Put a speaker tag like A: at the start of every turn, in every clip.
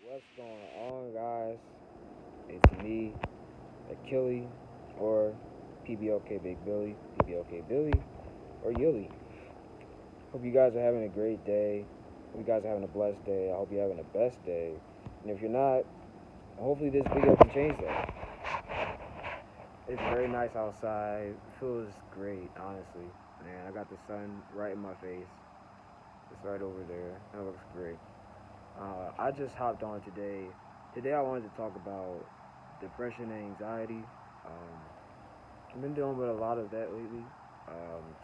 A: What's going on, guys? It's me, Achille, or PBOK Big Billy, PBOK Billy, or Yilly. Hope you guys are having a great day. Hope you guys are having a blessed day. I hope you're having the best day. And if you're not, hopefully this video can change that. It's very nice outside. It feels great, honestly. Man, I got the sun right in my face. It's right over there. That looks great. I just hopped on today. Today I wanted to talk about depression and anxiety. Um, I've been dealing with a lot of that lately.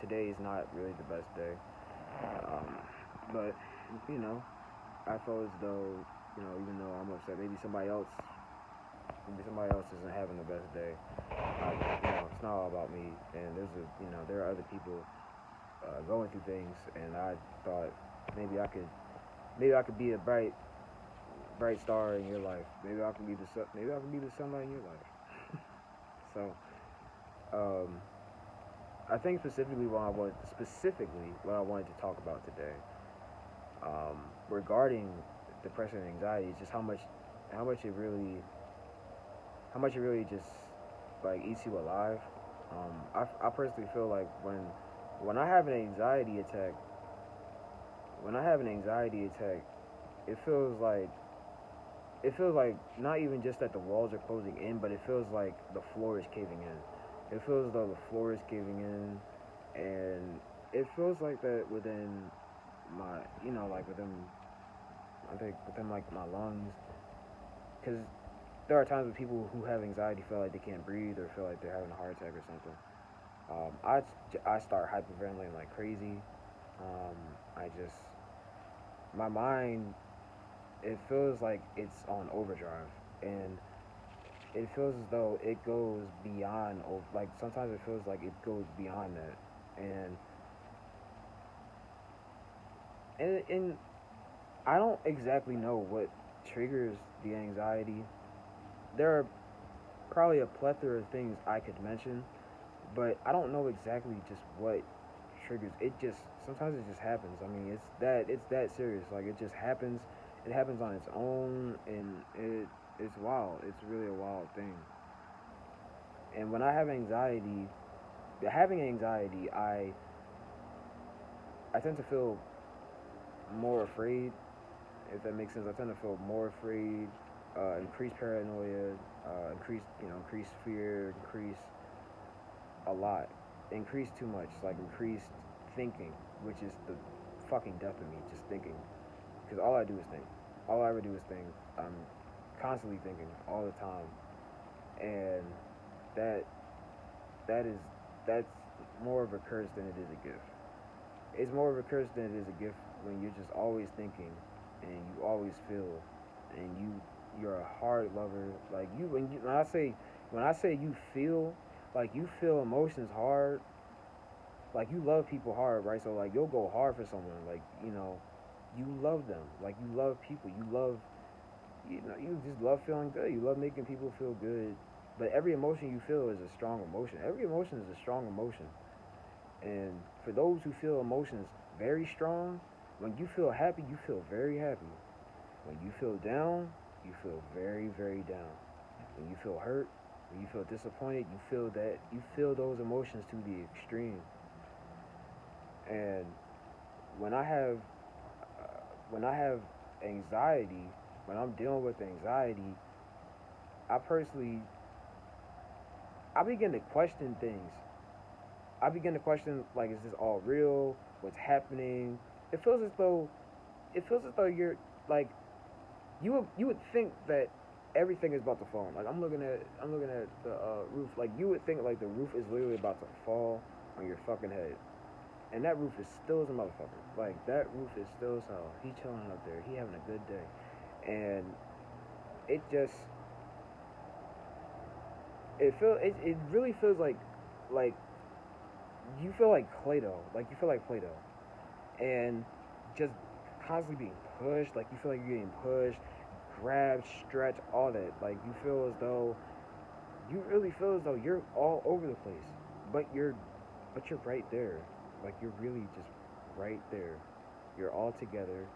A: Today is not really the best day, um, but you know, I feel as though even though I'm upset, maybe somebody else isn't having the best day. It's not all about me, and there are other people going through things, and I thought maybe I could maybe I could be a bright star in your life. Maybe I can be the sunlight in your life. So, um, I think specifically what I wanted to talk about today, regarding depression and anxiety, is just how much it really just like eats you alive. I personally feel like when I have an anxiety attack, when I have an anxiety attack, it feels like it feels like not even just that the walls are closing in, but it feels like the floor is caving in. It feels as though the floor is caving in, and it feels like that within my, like I think within like my lungs, because there are times when people who have anxiety feel like they can't breathe or feel like they're having a heart attack or something. I start hyperventilating like crazy. I just my mind, it feels like it's on overdrive, and it feels as though it goes beyond, like sometimes it feels like it goes beyond that, and I don't exactly know what triggers the anxiety. There are probably a plethora of things I could mention, but I don't know exactly just what triggers it. Just sometimes it just happens. I mean, it's that serious. Like it just happens. It happens on its own, and it's wild. It's really a wild thing. And when I have anxiety, having anxiety, I tend to feel more afraid. If that makes sense, I tend to feel more afraid, increased paranoia, increased fear, increased a lot, increased too much, like increased thinking, which is the fucking death of me, just thinking. Because all I do is think. All I ever do is think. I'm constantly thinking all the time, and that that is that's more of a curse than it is a gift. It's more of a curse than it is a gift when you're just always thinking, and you always feel, and you're a hard lover. Like when I say you feel, like you feel emotions hard, like you love people hard, right? So like you'll go hard for someone, like you love them, like you love people, you just love feeling good, you love making people feel good. But every emotion you feel is a strong emotion. Every emotion is a strong emotion. And for those who feel emotions very strong, when you feel happy, you feel very happy. When you feel down, you feel very, very down. When you feel hurt, when you feel disappointed, you feel those emotions to the extreme. And when I have when I have anxiety, when I'm dealing with anxiety, I personally I begin to question things. I begin to question, like, is this all real? What's happening? It feels as though you're like you would think that everything is about to fall. Like I'm looking at the roof. Like you would think like the roof is literally about to fall on your fucking head, and that roof is still as a motherfucker. Like that roof is still as hell. He chilling up there. He having a good day, and it just it really feels like you feel like Play-Doh. Like you feel like Play-Doh, and just constantly being pushed. Like you feel like you're getting pushed, grabbed, stretched, all that. Like you really feel as though you're all over the place, but you're right there. Like you're really just right there. You're all together,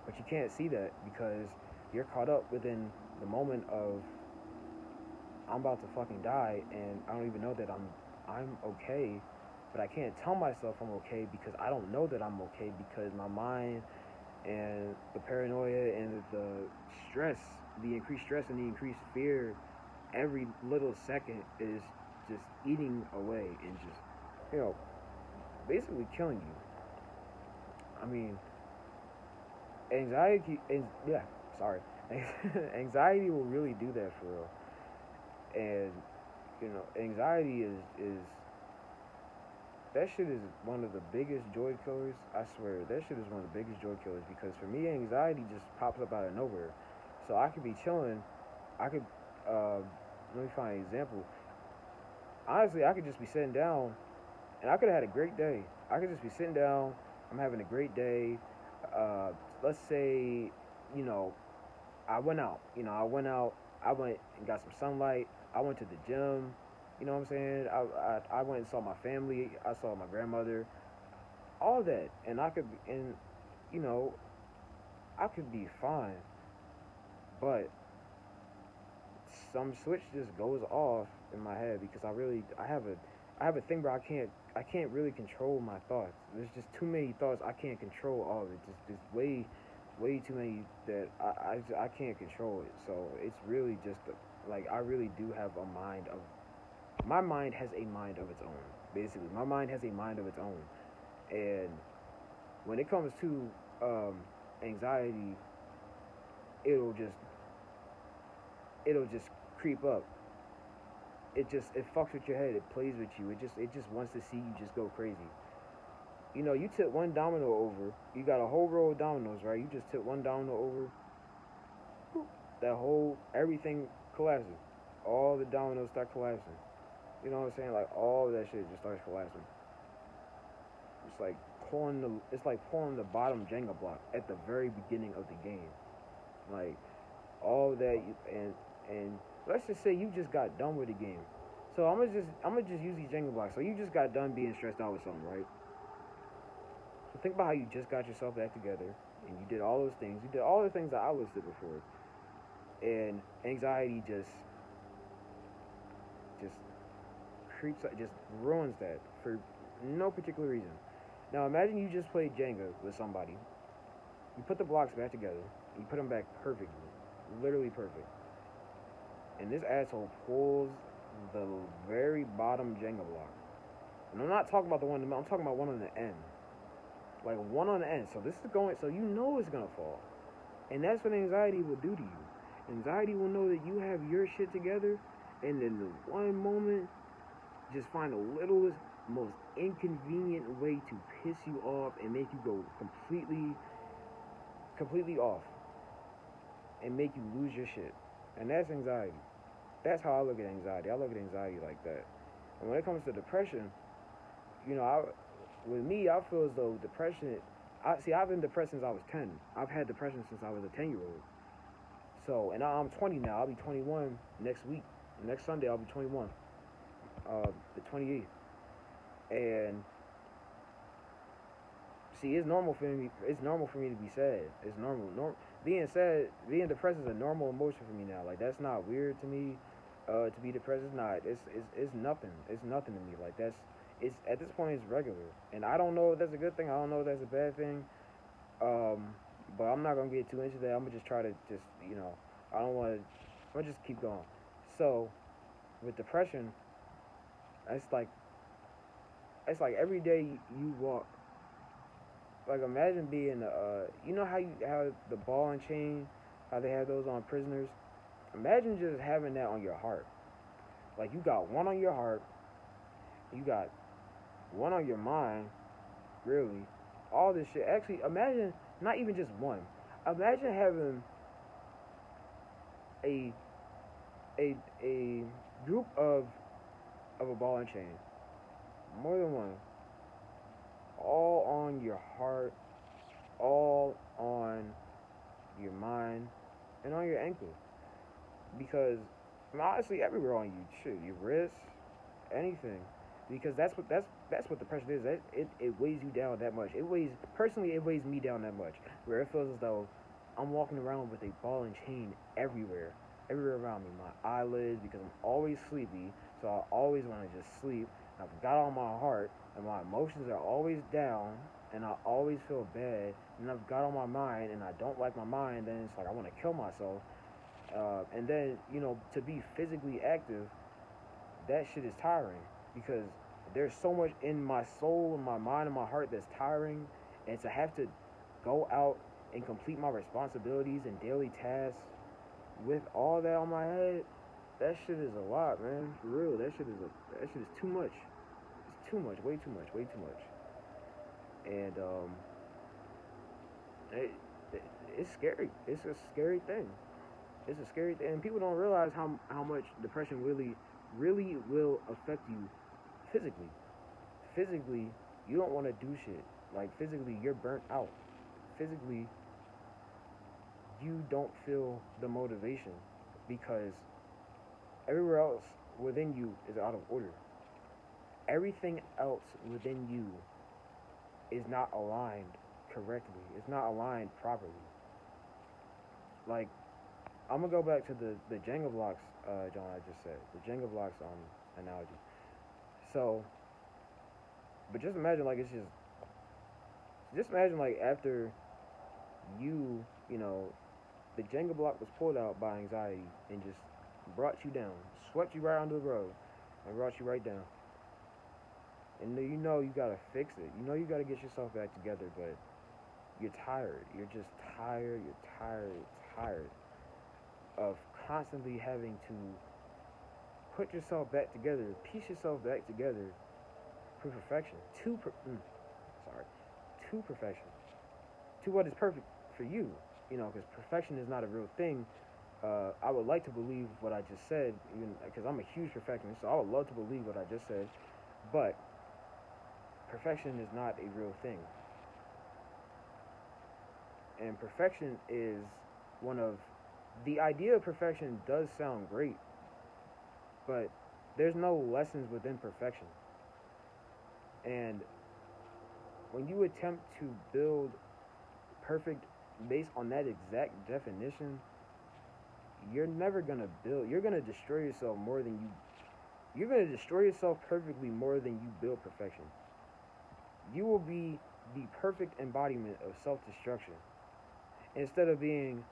A: but you can't see that because you're caught up within the moment of I'm about to fucking die, and I don't even know that I'm okay, but I can't tell myself I'm okay because I don't know that I'm okay because my mind and the paranoia and the stress, the increased stress and the increased fear, every little second is just eating away and just, you know, basically killing you. I mean, anxiety, yeah, sorry, anxiety will really do that for real. And anxiety is that shit is one of the biggest joy killers. I swear, that shit is one of the biggest joy killers because for me, anxiety just pops up out of nowhere. So I could be chilling. I could, uh, let me find an example. Honestly, I could just be sitting down and I could have had a great day. I could just be sitting down. I'm having a great day. Uh, let's say, you know, I went out. I went out. I went and got some sunlight. I went to the gym. You know what I'm saying? I went and saw my family. I saw my grandmother. All that, and you know, I could be fine. But some switch just goes off in my head because I have a thing where I can't really control my thoughts. There's just too many thoughts. I can't control all of it. Just way too many that I can't control it. So it's really just like I really do have a mind of my mind has a mind of its own. Basically, my mind has a mind of its own, and when it comes to um, anxiety, it'll just it'll just creep up. It fucks with your head. It plays with you. It just wants to see you just go crazy. You tip one domino over. You got a whole row of dominoes, right? You just tip one domino over. That whole everything collapses. All the dominoes start collapsing. You know what I'm saying? Like all of that shit just starts collapsing. It's like pulling the bottom Jenga block at the very beginning of the game. Like all that and let's just say you just got done with the game. So I'm gonna just use these Jenga blocks. So you just got done being stressed out with something, right? So think about how you just got yourself back together and you did all those things. You did all the things that I listed before. And anxiety just creeps up, just ruins that for no particular reason. Now imagine you just played Jenga with somebody. You put the blocks back together. You put them back perfectly, literally perfect. And this asshole pulls the very bottom Jenga block. And I'm not talking about the one in the middle. I'm talking about one on the end, like one on the end. So this is going. So you know it's gonna fall, and that's what anxiety will do to you. Anxiety will know that you have your shit together, and in the one moment, just find the littlest, most inconvenient way to piss you off and make you go completely off, and make you lose your shit. And that's anxiety. That's how I look at anxiety. I look at anxiety like that. And when it comes to depression, with me, I feel as though depression. I've been depressed since I was 10. I've had depression since I was a 10-year-old. So, and I'm 20 now. I'll be 21 next week. Next Sunday, I'll be 21. The 28th. And see, it's normal for me. It's normal for me to be sad. It's normal. Being sad, being depressed is a normal emotion for me now. Like that's not weird to me. To be depressed is not. It's nothing. It's nothing to me. Like that's. It's at this point it's regular, and I don't know if that's a good thing. I don't know if that's a bad thing. But I'm not gonna get too into that. I'm gonna just try to I don't want to. I'm gonna just keep going. So with depression, it's like every day you walk. Like imagine being how the ball and chain, how they have those on prisoners. Imagine just having that on your heart. Like you got one on your heart, you got one on your mind, really. All this shit. Actually, imagine not even just one. Imagine having a a group of a ball and chain, more than one, all on your heart, all on your mind, and on your ankle. Because honestly, everywhere on you, shit, your wrist, anything. Because that's what depression is. It weighs you down that much. It weighs me down that much. Where it feels as though I'm walking around with a ball and chain everywhere around me. My eyelids, because I'm always sleepy, so I always want to just sleep. I've got on my heart, and my emotions are always down, and I always feel bad. And I've got on my mind, and I don't like my mind. Then it's like I want to kill myself. And then to be physically active, that shit is tiring because there's so much in my soul and my mind and my heart that's tiring, and to have to go out and complete my responsibilities and daily tasks with all that on my head, that shit is a lot, man. For real, that shit is too much. It's too much, way too much. And it, it's scary. It's a scary thing. It's a scary thing, and people don't realize how much depression really will affect you physically. Physically, you don't want to do shit. Like physically, you're burnt out. Physically, you don't feel the motivation because everywhere else within you is out of order. Everything else within you is not aligned correctly. It's not aligned properly. Like, I'm gonna go back to the Jenga blocks, John. I just said the Jenga blocks analogy. So, but just imagine like just imagine like after you know, the Jenga block was pulled out by anxiety and just brought you down, swept you right under the rug, and brought you right down. And you gotta fix it. You gotta get yourself back together, but you're tired. You're just tired. You're tired of constantly having to put yourself back together, piece yourself back together for perfection. Sorry, to perfection. To what is perfect for you. Because perfection is not a real thing. I would like to believe what I just said, because I'm a huge perfectionist, so I would love to believe what I just said. But perfection is not a real thing. And perfection is one of the idea of perfection does sound great, but there's no lessons within perfection. And when you attempt to build perfect based on that exact definition, you're never gonna build. You're gonna destroy yourself more than you. You're gonna destroy yourself perfectly more than you build perfection. You will be the perfect embodiment of self-destruction instead of being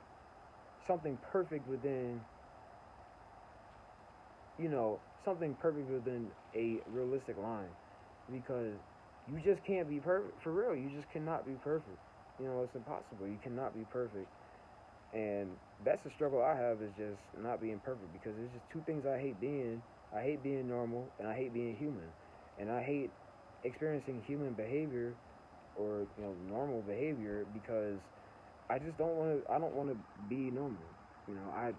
A: something perfect within, something perfect within a realistic line, because you just can't be perfect for real. You just cannot be perfect. It's impossible. You cannot be perfect. And that's the struggle I have, is just not being perfect, because there's just two things I hate being. I hate being normal, and I hate being human. And I hate experiencing human behavior or normal behavior, because I just I don't want to be normal. I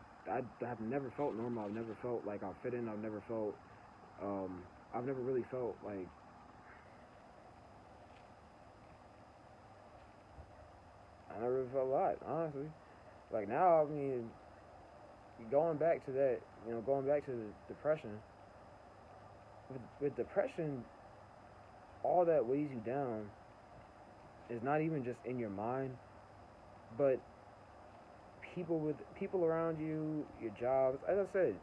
A: have never felt normal. I've never felt like I fit in. I've never really felt like, I never really felt a lot, honestly. Like now, I mean, going back to that, going back to the depression. With depression, all that weighs you down is not even just in your mind, but people around you, your jobs. As I said,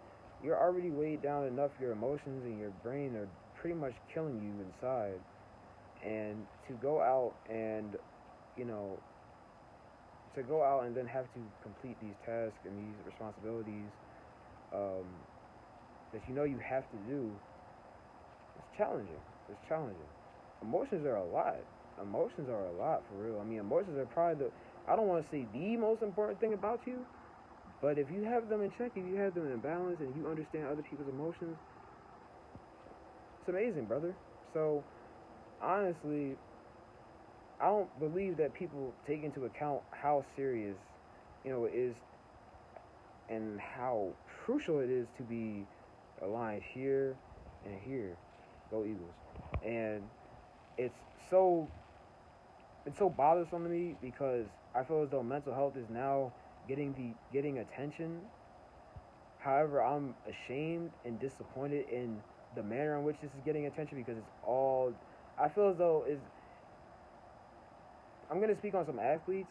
A: you're already weighed down enough. Your emotions and your brain are pretty much killing you inside. And to go out and, you know, to go out and then have to complete these tasks and these responsibilities, um, that you have to do, it's challenging. It's challenging. Emotions are a lot. Emotions are a lot, for real. I mean, emotions are probably I don't want to say the most important thing about you, but if you have them in check, if you have them in balance, and you understand other people's emotions, it's amazing, brother. So, honestly, I don't believe that people take into account how serious, it is, and how crucial it is to be aligned here and here. Go Eagles. And it's so it's so bothersome to me, because I feel as though mental health is now getting attention. However, I'm ashamed and disappointed in the manner in which this is getting attention, because it's all, I feel as though I'm gonna speak on some athletes.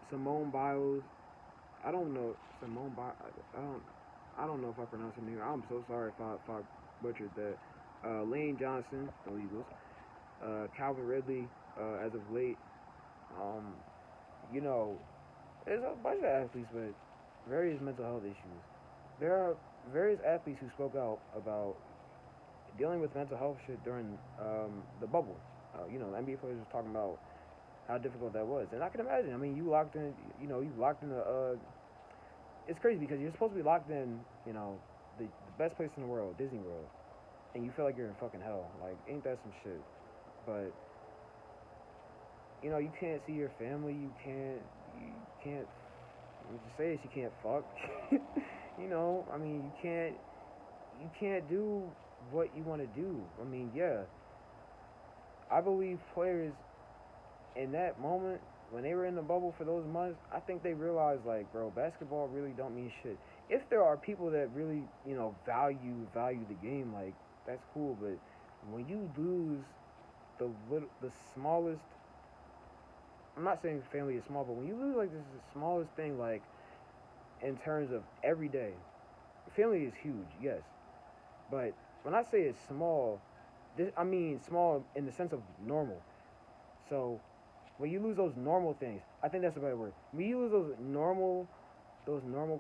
A: Simone Biles. I don't know Simone Biles. I don't know if I pronounced her name. I'm so sorry if I butchered that. Lane Johnson, the Eagles. Calvin Ridley, as of late. Um, you know, there's a bunch of athletes with various mental health issues. There are various athletes who spoke out about dealing with mental health shit during the bubble. NBA players was talking about how difficult that was, and I can imagine. I mean, you locked in. You locked in the. It's crazy because you're supposed to be locked in. The best place in the world, Disney World, and you feel like you're in fucking hell. Like, ain't that some shit? But you can't see your family. You can't. You can't. You just say this. You can't fuck. I mean, you can't. You can't do what you want to do. I mean, yeah. I believe players in that moment when they were in the bubble for those months, I think they realized, like, bro, basketball really don't mean shit. If there are people that really, value the game, like, that's cool. But when you lose the smallest, I'm not saying family is small, but when you lose like this is the smallest thing, like in terms of every day, family is huge, yes. But when I say it's small, I mean small in the sense of normal. So when you lose those normal things, I think that's a better word. When you lose those normal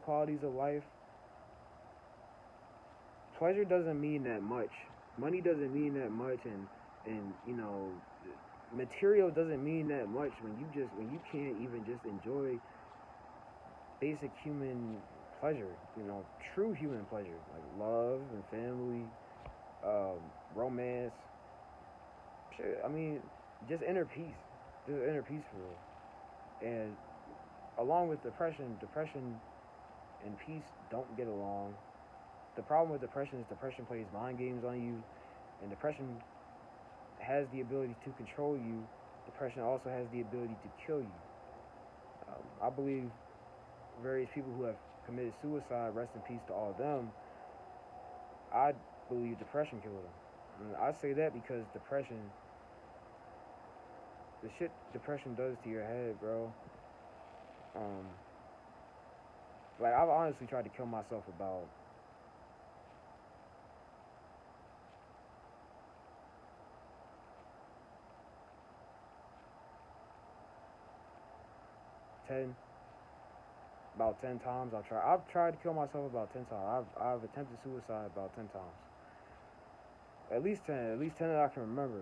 A: qualities of life, pleasure doesn't mean that much. Money doesn't mean that much, and material doesn't mean that much when you can't even just enjoy basic human pleasure. True human pleasure like love and family, romance. Shit, I mean, just inner peace, for real. And along with depression and peace don't get along. The problem with depression is depression plays mind games on you, and depression has the ability to control you. Depression also has the ability to kill you. I believe various people who have committed suicide, rest in peace to all of them, I believe depression killed them. And I say that because the shit depression does to your head, bro. Like, I've honestly tried to kill myself about 10, about 10 times. I've tried to kill myself about 10 times. I've attempted suicide about 10 times. At least 10. At least 10 that I can remember.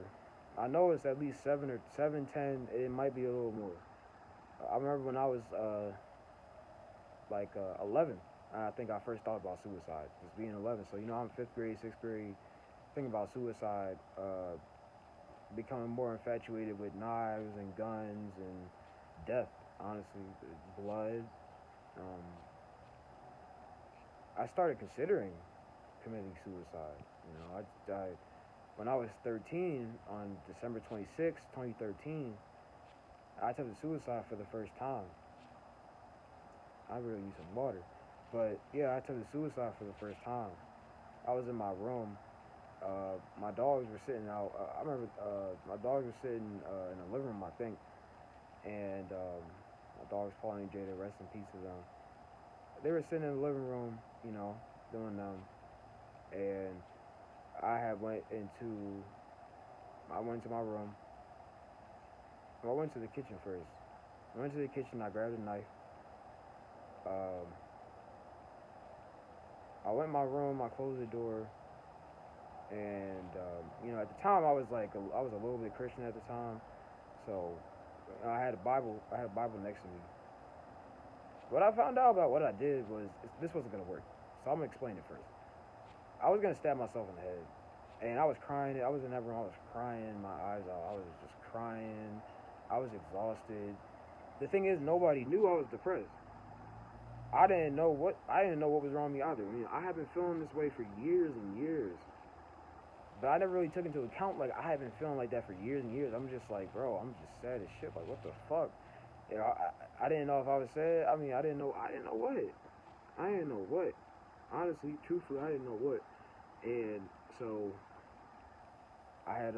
A: I know it's at least 7, 10. It might be a little more. I remember when I was 11. I think I first thought about suicide, just being 11. So I'm fifth grade, sixth grade, thinking about suicide, becoming more infatuated with knives and guns and death. Honestly, blood. Um, I started considering committing suicide. When I was 13, on December 26, 2013, I attempted suicide for the first time. I really need some water. But yeah, I attempted suicide for the first time. I was in my room. My dogs were sitting out. I remember my dogs were sitting in the living room, I think. And my dogs, Paul and Jada, rest in peace to them. They were sitting in the living room, doing them. And I went into my room. Well, I went to the kitchen first. I went to the kitchen. I grabbed a knife. I went in my room. I closed the door. And at the time, I was a little bit Christian at the time, so I had a Bible. I had a Bible next to me. What I found out about what I did was this wasn't gonna work. So I'm gonna explain it first. I was gonna stab myself in the head, and I was crying. I was in that room. I was crying my eyes out. I was just crying. I was exhausted. The thing is, nobody knew I was depressed. I didn't know what was wrong with me either. I mean, I have been feeling this way for years and years. But I never really took into account, like, I have been feeling like that for years and years. I'm just like, bro, I'm just sad as shit. Like, what the fuck? I didn't know if I was sad. I mean, I didn't know what. I didn't know what. Honestly, truthfully, I didn't know what. And so, I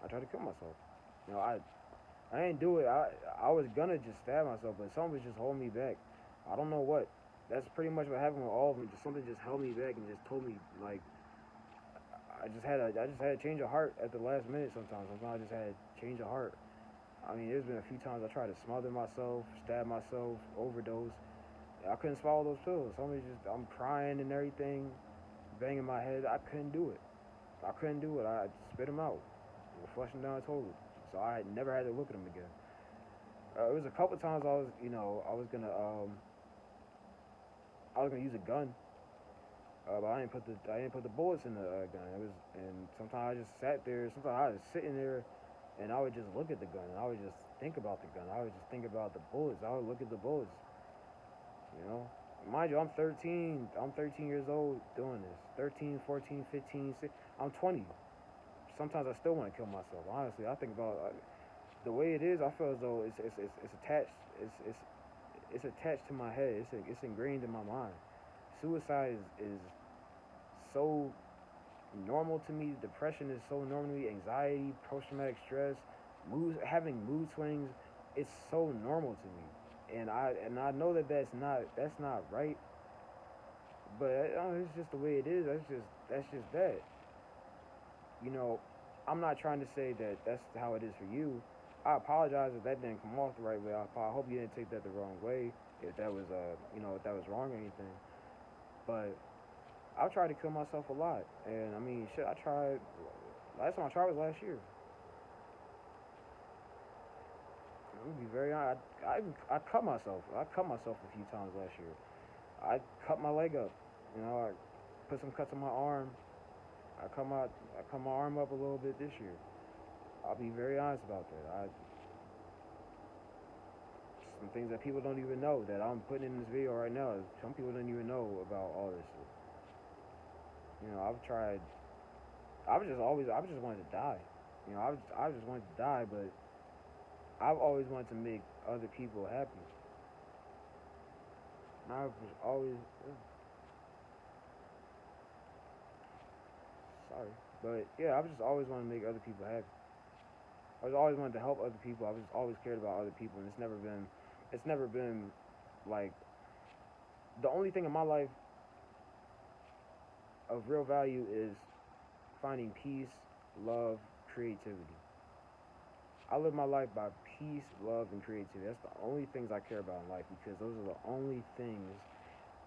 A: tried to kill myself. I I didn't do it. I was gonna just stab myself, but something was just holding me back. I don't know what. That's pretty much what happened with all of them. Just something just held me back and just told me like I just had a change of heart at the last minute. Sometimes I just had a change of heart. I mean, there's been a few times I tried to smother myself, stab myself, overdose. I couldn't swallow those pills. I'm crying and everything, banging my head. I couldn't do it. I couldn't do it. I spit them out, flush them down the toilet. So I never had to look at them again. It was a couple times I was gonna use a gun, but I didn't put the bullets in the gun. And sometimes I just sat there. Sometimes I was sitting there, and I would just look at the gun, and I would just think about the gun. I would just think about the bullets. I would look at the bullets. You know, mind you, I'm 13. I'm 13 years old doing this. 13, 14, 15, 16. I'm 20. Sometimes I still want to kill myself. Honestly, I think about the way it is. I feel as though it's attached. It's attached to my head. It's ingrained in my mind. Suicide is so normal to me. Depression is so normal to me. Anxiety, post-traumatic stress, having mood swings. It's so normal to me, and I know that that's not right. But it's just the way it is. That's just that. You know, I'm not trying to say that that's how it is for you. I apologize if that didn't come off the right way. I hope you didn't take that the wrong way. If that was if that was wrong or anything. But I've tried to kill myself a lot, and I mean, shit. I tried. Last time I tried was last year. I'm gonna be very honest. I cut myself. I cut myself a few times last year. I cut my leg up. I put some cuts on my arm. I cut my arm up a little bit this year. I'll be very honest about that. Some things that people don't even know that I'm putting in this video right now. Some people don't even know about all this shit. I've tried. I just wanted to die. I just wanted to die, but I've always wanted to make other people happy. And I was always sorry, but yeah, I've just always wanted to make other people happy. I was always wanted to help other people. I was always cared about other people, and it's never been like the only thing in my life of real value is finding peace, love, creativity. I live my life by peace, love, and creativity. That's the only things I care about in life because those are the only things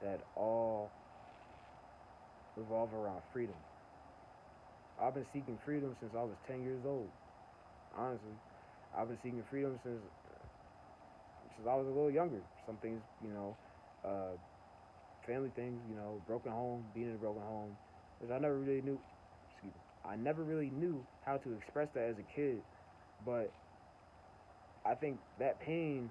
A: that all revolve around freedom. I've been seeking freedom since I was 10 years old. Honestly, I've been seeking freedom since I was a little younger. Some things, uh, family things, broken home, being in a broken home, which I never really knew. Excuse me. I never really knew how to express that as a kid, but I think that pain,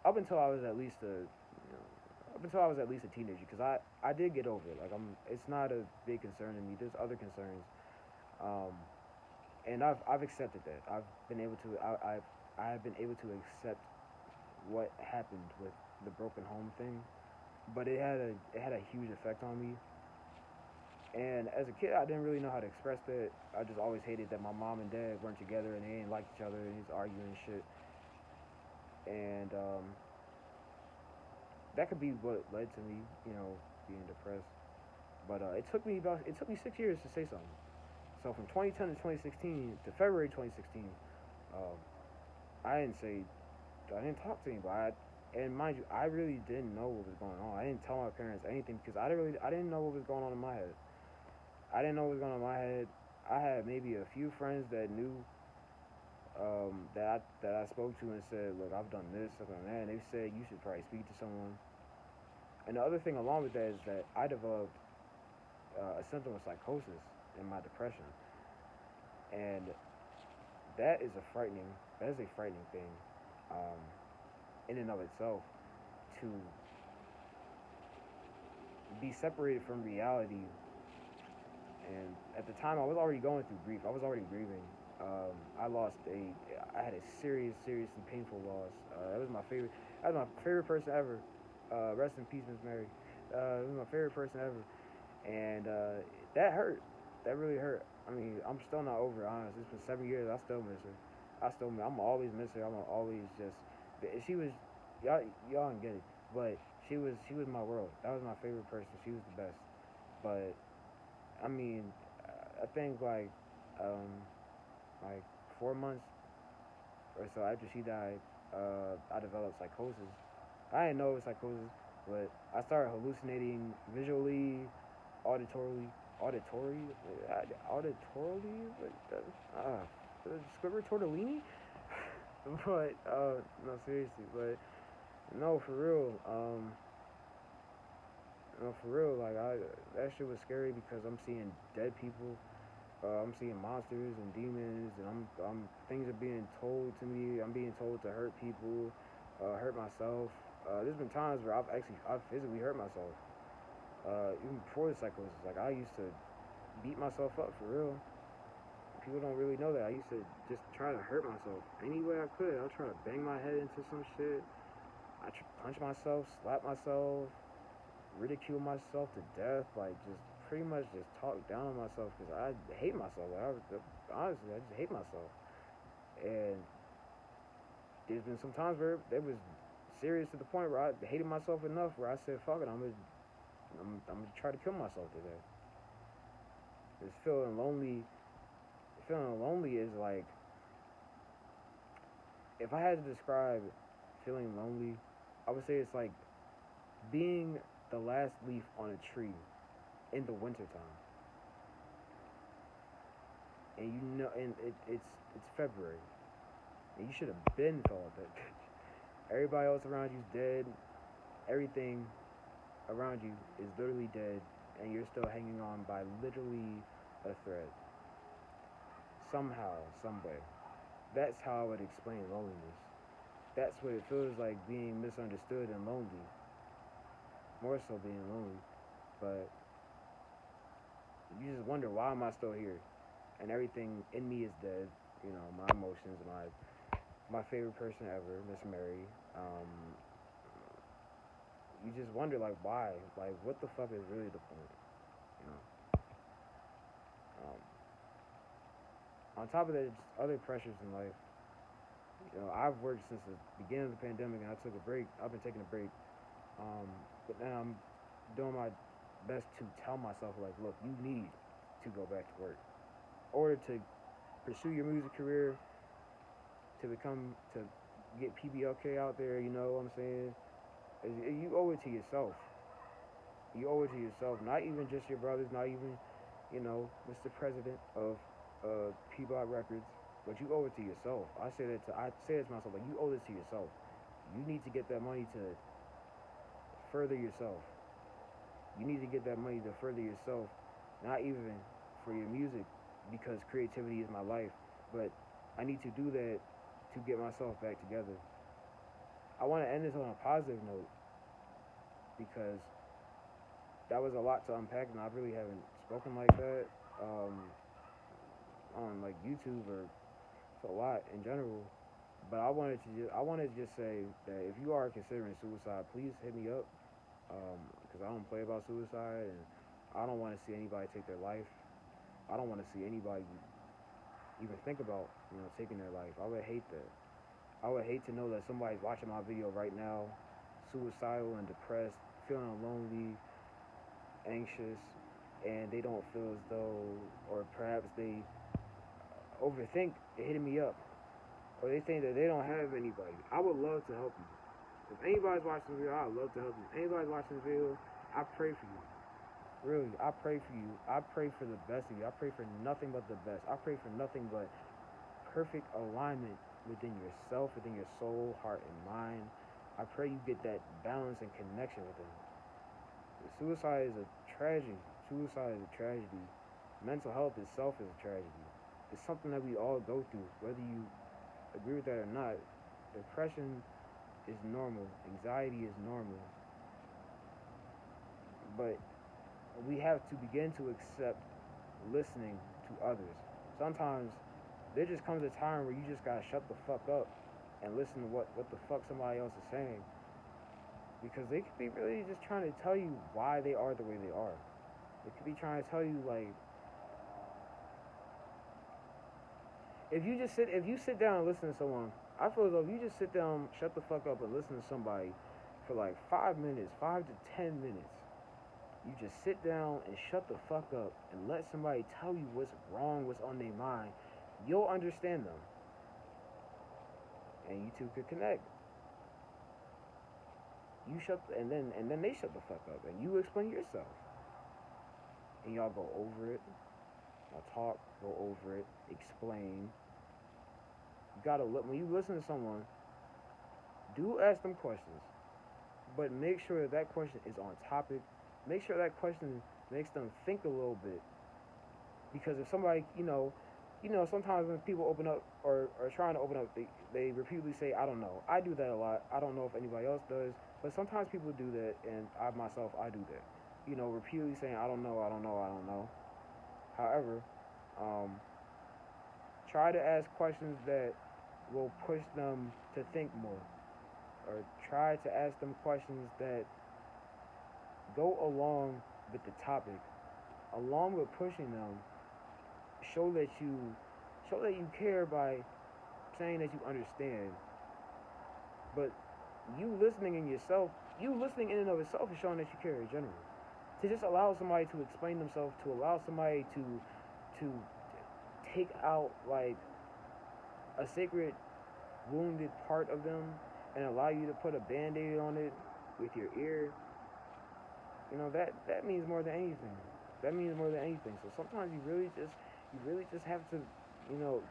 A: up until I was at least up until I was at least a teenager, because I did get over it. Like it's not a big concern to me. There's other concerns, um, and I've accepted that. I have been able to accept what happened with the broken home thing, but it had a huge effect on me. And as a kid, I didn't really know how to express that. I just always hated that my mom and dad weren't together and they didn't like each other and he's arguing and shit. And that could be what led to me, being depressed. But it took me 6 years to say something. So from 2010 to 2016 to February 2016, um, I didn't say I didn't talk to anybody. And mind you, I really didn't know what was going on. I didn't tell my parents anything because I didn't know what was going on in my head. I didn't know what was going on in my head. I had maybe a few friends that knew that I spoke to and said, look, I've done this, I've done that, and they said you should probably speak to someone. And the other thing along with that is that I developed a symptom of psychosis in my depression, and that is a frightening thing, um, in and of itself, to be separated from reality. And at the time, I was already going through grief. I was already grieving. I had a serious and painful loss. That was my favorite person ever. Rest in peace, Miss Mary. It was my favorite person ever, and that hurt. That really hurt. I mean, I'm still not over it. Honestly, it's been 7 years. I still miss her. I'm always miss her. I'm always just. She was, y'all don't get it, but she was my world. That was my favorite person. She was the best. But I mean, I think like 4 months or so after she died, I developed psychosis. I didn't know it was psychosis, but I started hallucinating visually, auditorily, auditory, auditorily, Squibber tortellini. But no, seriously, but no, for real. No, for real. Like that shit was scary because I'm seeing dead people. I'm seeing monsters and demons, and things are being told to me. I'm being told to hurt people, hurt myself. There's been times where I've physically hurt myself. Even before the psychosis, like I used to beat myself up for real. People don't really know that. I used to just try to hurt myself any way I could. I'll try to bang my head into some shit. Punch myself, slap myself, ridicule myself to death. Like just pretty much just talk down on myself because I hate myself. Honestly, I just hate myself. And there's been some times where it was serious to the point where I hated myself enough where I said, "Fuck it, I'm gonna try to kill myself today." Just feeling lonely. Feeling lonely is like if I had to describe feeling lonely, I would say it's like being the last leaf on a tree in the wintertime. And it's February. And you should have been fell off that bitch. Everybody else around you's dead. Everything around you is literally dead, and you're still hanging on by literally a thread. Somehow, someway. That's how I would explain loneliness. That's what it feels like being misunderstood and lonely. More so being lonely. But you just wonder, why am I still here? And everything in me is dead. You know, my emotions, my favorite person ever, Miss Mary. Um, you just wonder, like, why? Like, what the fuck is really the point? You know. On top of that, just other pressures in life. You know, I've worked since the beginning of the pandemic, and I took a break. I've been taking a break, but now I'm doing my best to tell myself, like, look, you need to go back to work, in order to pursue your music career, to get PBLK out there. You know what I'm saying? You owe it to yourself. You owe it to yourself, not even just your brothers, not even, Mr. President of Peabody Records, but you owe it to yourself. I say it to myself, like, you owe this to yourself. You need to get that money to further yourself. You need to get that money to further yourself, not even for your music, because creativity is my life, but I need to do that to get myself back together. I want to end this on a positive note because that was a lot to unpack, and I really haven't spoken like that on like YouTube or a lot in general. But I wanted to just say that if you are considering suicide, please hit me up because I don't play about suicide, and I don't want to see anybody take their life. I don't want to see anybody even think about taking their life. I would hate that. I would hate to know that somebody's watching my video right now, suicidal and depressed, feeling lonely, anxious, and they don't feel as though, or perhaps they overthink hitting me up, or they think that they don't have anybody. I would love to help you. If anybody's watching this video, I'd love to help you. If anybody's watching this video, I pray for you. Really, I pray for you. I pray for the best of you. I pray for nothing but the best. I pray for nothing but perfect alignment within yourself, within your soul, heart, and mind. I pray you get that balance and connection with them. Suicide is a tragedy. Suicide is a tragedy. Mental health itself is a tragedy. It's something that we all go through, whether you agree with that or not. Depression is normal. Anxiety is normal. But we have to begin to accept listening to others. Sometimes there just comes a time where you just gotta shut the fuck up and listen to what the fuck somebody else is saying. Because they could be really just trying to tell you why they are the way they are. They could be trying to tell you, like, If you sit down and listen to someone, I feel as though if you just sit down, shut the fuck up, and listen to somebody for like 5 minutes, 5 to 10 minutes, you just sit down and shut the fuck up and let somebody tell you what's wrong, what's on their mind. You'll understand them, and you two could connect. And then they shut the fuck up, and you explain yourself, and y'all go over it. Y'all talk, go over it, explain. You gotta look when you listen to someone. Do ask them questions, but make sure that that question is on topic. Make sure that question makes them think a little bit. Because if somebody, sometimes when people open up or are trying to open up, they repeatedly say, I don't know. I do that a lot. I don't know if anybody else does. But sometimes people do that, and I do that. Repeatedly saying, I don't know, I don't know, I don't know. However, try to ask questions that will push them to think more. Or try to ask them questions that go along with the topic. Along with pushing them, show that you care by saying that you understand. But you listening in and of itself is showing that you care in general. To just allow somebody to explain themselves, to allow somebody to take out like a sacred wounded part of them and allow you to put a band-aid on it with your ear, that means more than anything. That means more than anything. So sometimes you really just have to,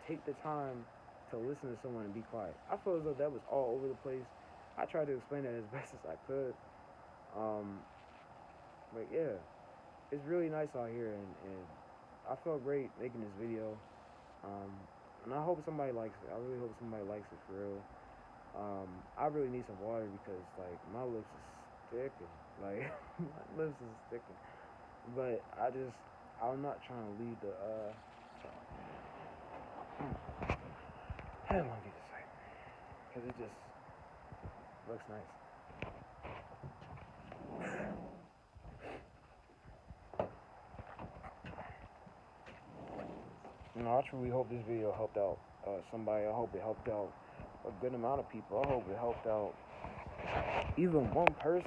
A: take the time to listen to someone and be quiet. I feel as though that was all over the place. I tried to explain that as best as I could. But yeah, it's really nice out here, and I felt great making this video. And I hope somebody likes it. I really hope somebody likes it for real. I really need some water because like my lips is sticking. Like my lips is sticking. But I'm not trying to leave the I don't want to get this right because it just looks nice. I truly hope this video helped out somebody. I hope it helped out a good amount of people. I hope it helped out even one person.